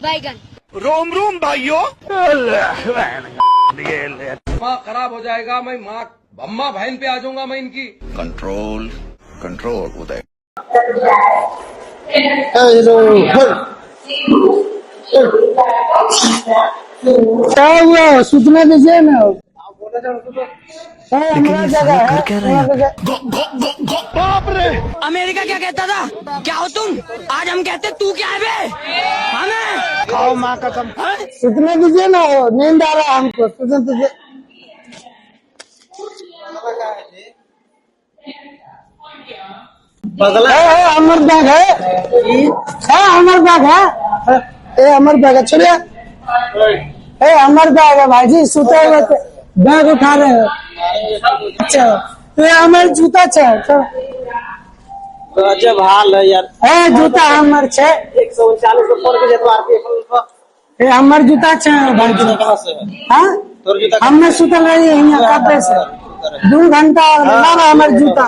बैगन। रोम रोम भाइयों। दिमाग खराब हो जाएगा। मैं माँ अम्मा बहन पे आ जाऊंगा मैं इनकी। कंट्रोल कंट्रोल उदय। क्या हुआ? सूचना दीजिए ना। लेकिन ये साला कर क्या रहे हैं? बाप रे। अमेरिका क्या कहता था? क्या हो तुम? आज हम कहते तू क्या है बे? हमें खाओ माँ कसम। सूचना दीजिए ना, नींद आ रहा है हमको। सूचना दीजिए। अमर बैग है, अमर बैग है, ये अमर बैग है। छोड़िए, अमर बैग है भाई जी। सूते हुए बैग उठा रहे हो। अच्छा, तो ये अमर जूता गजब हाल है यार। जूता हमर छे 139 ये हमर जूता छे भाई जी। कहाँ से है? हाँ, तोर जूता हमने सुतल रही है यहाँ कपड़े से 2 घंटा। हमर जूता